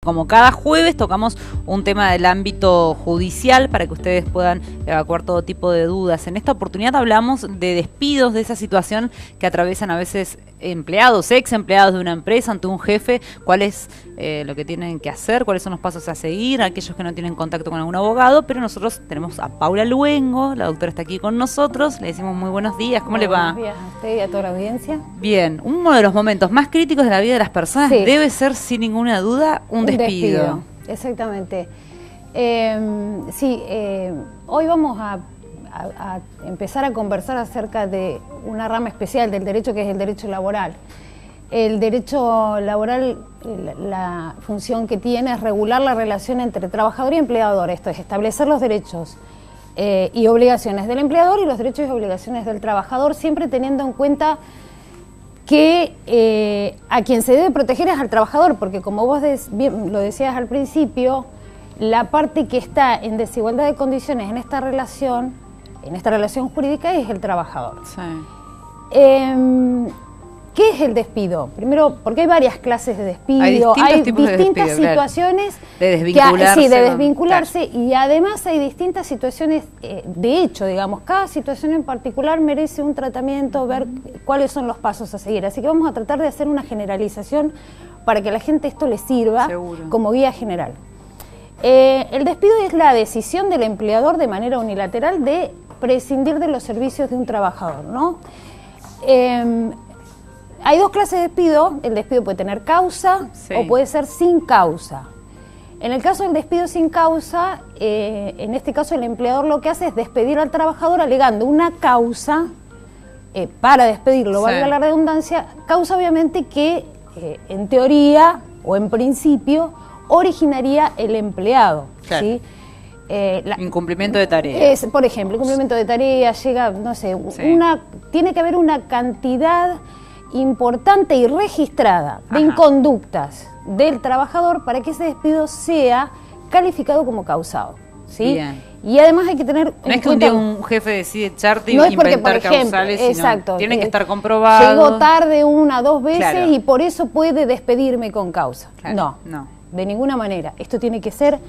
Como cada jueves tocamos un tema del ámbito judicial para que ustedes puedan evacuar todo tipo de dudas. En esta oportunidad hablamos de despidos, de esa situación que atraviesan a veces empleados, ex empleados de una empresa ante un jefe, cuál es lo que tienen que hacer, cuáles son los pasos a seguir, aquellos que no tienen contacto con algún abogado, pero nosotros tenemos a Paula Luengo, la doctora está aquí con nosotros, le decimos muy buenos días, ¿cómo le va? Buenos días a usted y a toda la audiencia. Bien, uno de los momentos más críticos de la vida de las personas debe ser sin ninguna duda un despido. Exactamente. Hoy vamos a empezar a conversar acerca de una rama especial del derecho que es el derecho laboral. El derecho laboral, la función que tiene es regular la relación entre trabajador y empleador, esto es establecer los derechos y obligaciones del empleador y los derechos y obligaciones del trabajador, siempre teniendo en cuenta que a quien se debe proteger es al trabajador, porque como vos bien lo decías al principio, la parte que está en desigualdad de condiciones en esta relación jurídica es el trabajador. Sí. ¿Qué es el despido? Primero, porque hay varias clases de despido, hay distintas situaciones de desvincularse. de desvincularse, claro. Y además hay distintas situaciones, de hecho, digamos, cada situación en particular merece un tratamiento, ver cuáles son los pasos a seguir. Así que vamos a tratar de hacer una generalización para que a la gente esto le sirva como guía general. El despido es la decisión del empleador de manera unilateral de prescindir de los servicios de un trabajador, ¿no? Hay dos clases de despido. El despido puede tener causa o puede ser sin causa. En el caso del despido sin causa, en este caso el empleador lo que hace es despedir al trabajador alegando una causa para despedirlo, valga la redundancia, causa obviamente que en teoría o en principio originaría el empleado. Claro. ¿Sí? Incumplimiento de tareas. Por ejemplo, incumplimiento de tareas, llega, no sé, tiene que haber una cantidad importante y registrada de inconductas del trabajador para que ese despido sea calificado como causado, ¿sí? Bien. Y además hay que tener no es que un día un jefe decide echarte y no es porque, por ejemplo, causales, exacto, sino tiene que estar comprobado. Llegó tarde una o dos veces, claro, y por eso puede despedirme con causa. Claro, no, de ninguna manera. Esto tiene que ser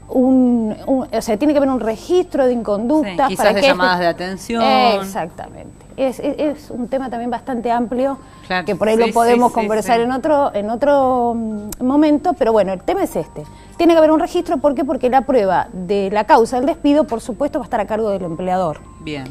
o sea, tiene que haber un registro de inconductas. Quizás para de que llamadas de atención. Exactamente. Es un tema también bastante amplio, claro, que por ahí lo podemos conversar en otro momento, pero bueno, el tema es este. Tiene que haber un registro, ¿por qué? Porque la prueba de la causa del despido, por supuesto, va a estar a cargo del empleador. Bien.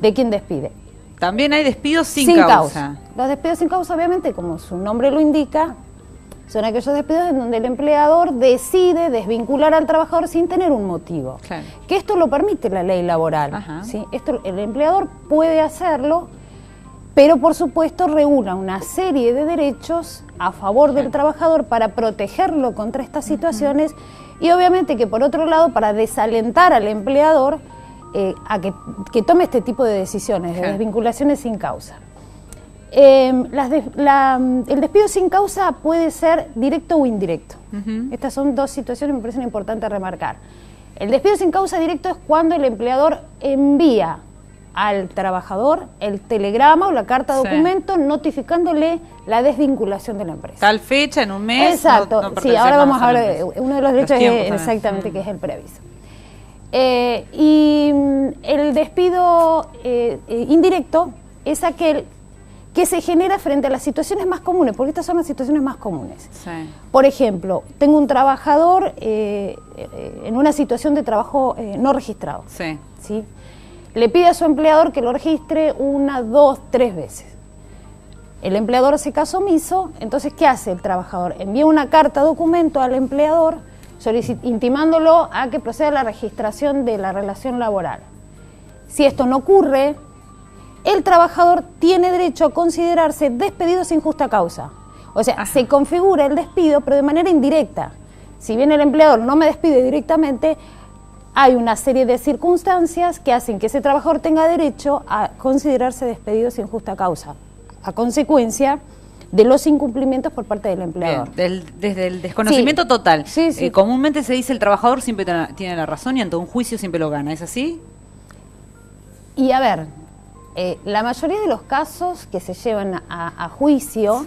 De quien despide. También hay despidos sin causa. Los despidos sin causa, obviamente, como su nombre lo indica, son aquellos despidos en donde el empleador decide desvincular al trabajador sin tener un motivo. Claro. Que esto lo permite la ley laboral. ¿Sí? El empleador puede hacerlo, pero por supuesto regula una serie de derechos a favor del trabajador para protegerlo contra estas situaciones y obviamente que por otro lado para desalentar al empleador a que tome este tipo de decisiones, de desvinculaciones sin causa. El despido sin causa puede ser directo o indirecto. Estas son dos situaciones que me parecen importantes remarcar. El despido sin causa directo es cuando el empleador envía al trabajador el telegrama o la carta documento notificándole la desvinculación de la empresa. Tal fecha, en un mes. Exacto, ahora vamos a hablar de uno de los derechos exactamente que es el preaviso. Y el despido indirecto es aquel que se genera frente a las situaciones más comunes, porque estas son las situaciones más comunes. Por ejemplo, tengo un trabajador en una situación de trabajo no registrado. ¿Sí? Le pide a su empleador que lo registre 1, 2, 3 veces. El empleador hace caso omiso, entonces ¿qué hace el trabajador? Envía una carta documento al empleador intimándolo a que proceda a la registración de la relación laboral. Si esto no ocurre, el trabajador tiene derecho a considerarse despedido sin justa causa. O sea, se configura el despido, pero de manera indirecta. Si bien el empleador no me despide directamente, hay una serie de circunstancias que hacen que ese trabajador tenga derecho a considerarse despedido sin justa causa, a consecuencia de los incumplimientos por parte del empleador. Bien, desde el desconocimiento total. Comúnmente se dice el trabajador siempre tiene la razón y ante un juicio siempre lo gana, ¿es así? Y a ver, la mayoría de los casos que se llevan a juicio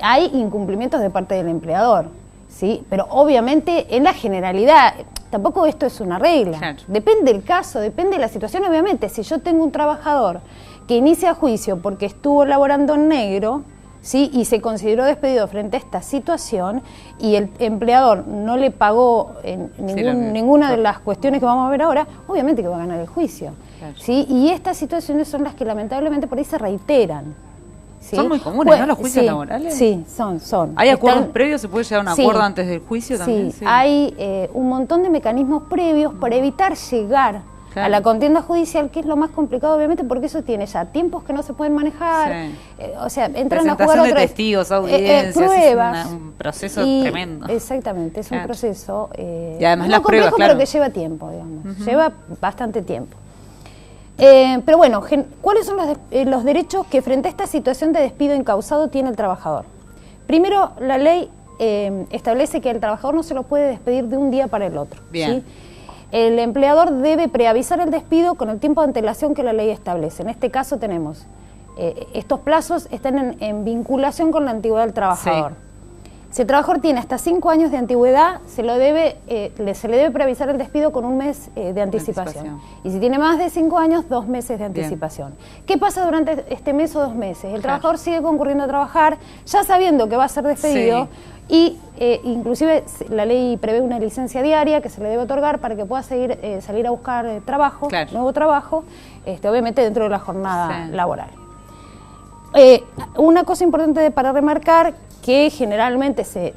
hay incumplimientos de parte del empleador. ¿sí? Pero obviamente en la generalidad, tampoco esto es una regla. Claro. Depende del caso, depende de la situación, obviamente. Si yo tengo un trabajador que inicia juicio porque estuvo laborando en negro, ¿sí? Y se consideró despedido frente a esta situación y el empleador no le pagó ninguna de las cuestiones que vamos a ver ahora, obviamente que va a ganar el juicio. Claro. ¿Sí? Y estas situaciones son las que lamentablemente por ahí se reiteran. ¿Sí? Son muy comunes, ¿no? Los juicios laborales. Sí, son. ¿Hay acuerdos previos? ¿Se puede llegar a un acuerdo antes del juicio también? Sí, hay un montón de mecanismos previos para evitar llegar a la contienda judicial, que es lo más complicado, obviamente, porque eso tiene ya tiempos que no se pueden manejar. O sea, entran a jugar de testigos, audiencias, pruebas. Es un proceso tremendo. Exactamente, es un proceso y además las pruebas, pero que lleva tiempo, digamos. Lleva bastante tiempo. Pero bueno, ¿cuáles son los derechos que frente a esta situación de despido incausado tiene el trabajador? Primero, la ley establece que el trabajador no se lo puede despedir de un día para el otro. Bien. ¿Sí? El empleador debe preavisar el despido con el tiempo de antelación que la ley establece. En este caso tenemos, estos plazos están en vinculación con la antigüedad del trabajador. Sí. Si el trabajador tiene hasta 5 años de antigüedad, se le debe preavisar el despido con 1 mes de anticipación. Y si tiene más de 5 años, 2 meses de anticipación. Bien. ¿Qué pasa durante este mes o 2 meses? El trabajador sigue concurriendo a trabajar, ya sabiendo que va a ser despedido, y inclusive la ley prevé una licencia diaria que se le debe otorgar para que pueda salir a buscar trabajo, nuevo trabajo, obviamente dentro de la jornada laboral. Una cosa importante para remarcar, que generalmente se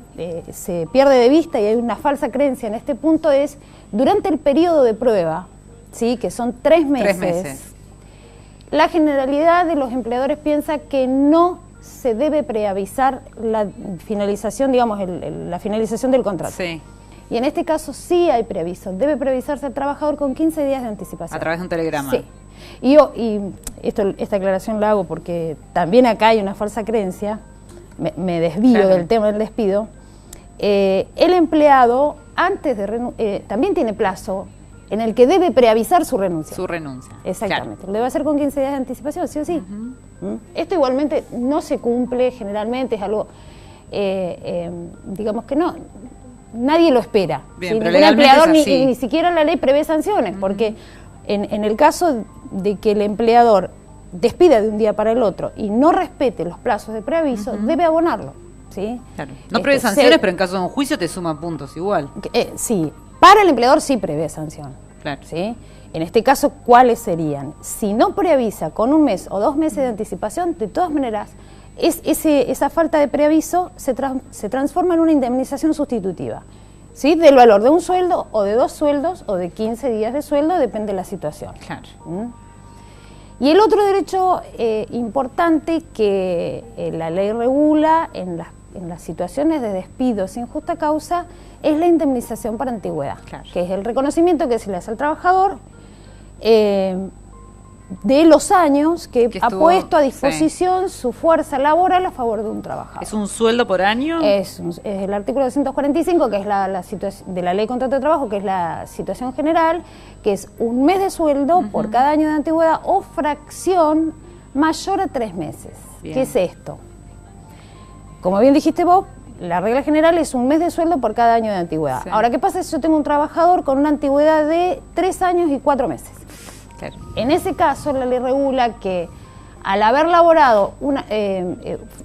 pierde de vista y hay una falsa creencia en este punto, es durante el periodo de prueba, ¿sí? Que son 3 meses, la generalidad de los empleadores piensa que no se debe preavisar la finalización, digamos, la finalización del contrato. Sí. Y en este caso sí hay preaviso, debe preavisarse al trabajador con 15 días de anticipación. A través de un telegrama. Sí. Y esta aclaración la hago porque también acá hay una falsa creencia, me desvío del tema del despido. El empleado antes de también tiene plazo en el que debe preavisar su renuncia. Su renuncia. Exactamente. Lo debe hacer con 15 días de anticipación, sí o sí. Esto igualmente no se cumple generalmente, es algo, digamos que no, nadie lo espera. Bien, ¿sí? Pero ningún empleador ni siquiera la ley prevé sanciones, porque en el caso de que el empleador despida de un día para el otro y no respete los plazos de preaviso, debe abonarlo. ¿Sí? Claro. No prevé sanciones, pero en caso de un juicio te suman puntos igual. Sí, para el empleador sí prevé sanción. Claro. ¿Sí? En este caso, ¿cuáles serían? Si no preavisa con 1 mes o 2 meses de anticipación, de todas maneras, esa falta de preaviso se transforma en una indemnización sustitutiva, ¿sí? Del valor de un sueldo o de 2 sueldos o de 15 días de sueldo, depende de la situación. Claro. Y el otro derecho importante que la ley regula en las situaciones de despido sin justa causa es la indemnización por antigüedad, que es el reconocimiento que se le hace al trabajador de los años que ha puesto a disposición su fuerza laboral a favor de un trabajador. ¿Es un sueldo por año? Es el artículo 245, que es la situación de la Ley de Contrato de Trabajo, que es la situación general, que es 1 mes de sueldo por cada año de antigüedad o fracción mayor a 3 meses. Bien. ¿Qué es esto? Como bien dijiste vos, la regla general es 1 mes de sueldo por cada año de antigüedad. Sí. Ahora, ¿qué pasa si yo tengo un trabajador con una antigüedad de 3 años y 4 meses? Claro. En ese caso, la ley regula que al haber laborado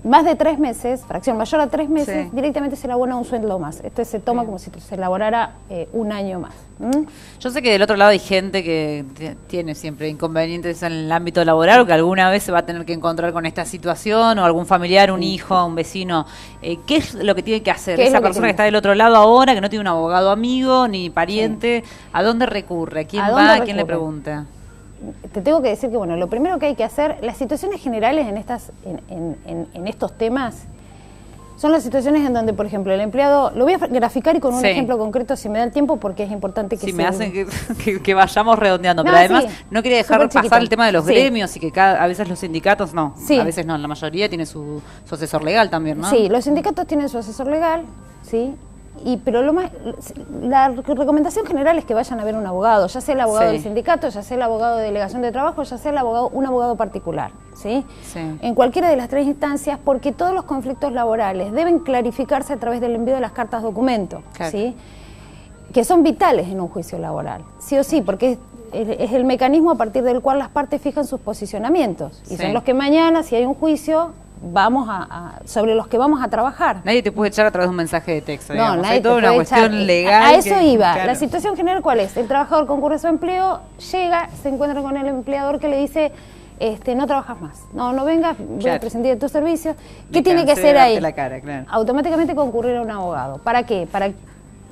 más de 3 meses, fracción mayor a 3 meses, directamente se le abona un sueldo más. Esto se toma como si se laborara 1 año más. Yo sé que del otro lado hay gente que tiene siempre inconvenientes en el ámbito laboral o que alguna vez se va a tener que encontrar con esta situación, o algún familiar, un hijo, un vecino. ¿Qué es lo que tiene que hacer esa persona que está del otro lado ahora, que no tiene un abogado amigo ni pariente? ¿A dónde recurre? ¿A quién va? ¿A quién le pregunta? Te tengo que decir que, bueno, lo primero que hay que hacer, las situaciones generales en estos temas son las situaciones en donde, por ejemplo, el empleado, lo voy a graficar y con un ejemplo concreto si me da el tiempo, porque es importante que me hacen que vayamos redondeando, pero además no quería dejar pasar el tema de los gremios y que a veces los sindicatos a veces no, la mayoría tiene su asesor legal también, ¿no? Sí, los sindicatos tienen su asesor legal, ¿sí? Pero la recomendación general es que vayan a ver un abogado, ya sea el abogado del sindicato, ya sea el abogado de delegación de trabajo, ya sea un abogado particular, ¿sí? En cualquiera de las tres instancias, porque todos los conflictos laborales deben clarificarse a través del envío de las cartas documento, ¿sí? Que son vitales en un juicio laboral, sí o sí, porque es el mecanismo a partir del cual las partes fijan sus posicionamientos, y son los que mañana, si hay un juicio, vamos sobre los que vamos a trabajar. Nadie te puede echar a través de un mensaje de texto, digamos. Hay toda una cuestión legal. A eso iba. Claro. La situación general, ¿cuál es? El trabajador concurre a su empleo, llega, se encuentra con el empleador que le dice, no trabajas más, no vengas, voy a prescindir de tus servicios. ¿Qué tiene que hacer ahí? La cara, claro. Automáticamente concurrir a un abogado. ¿Para qué?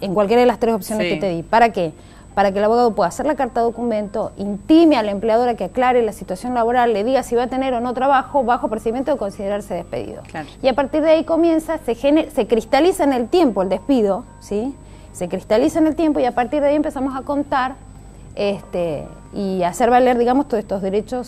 En cualquiera de las tres opciones que te di. ¿Para qué? Para que el abogado pueda hacer la carta documento, intime al empleador a que aclare la situación laboral, le diga si va a tener o no trabajo, bajo procedimiento de considerarse despedido. Claro. Y a partir de ahí comienza, se cristaliza en el tiempo el despido, ¿sí? Se cristaliza en el tiempo y a partir de ahí empezamos a contar y hacer valer, digamos, todos estos derechos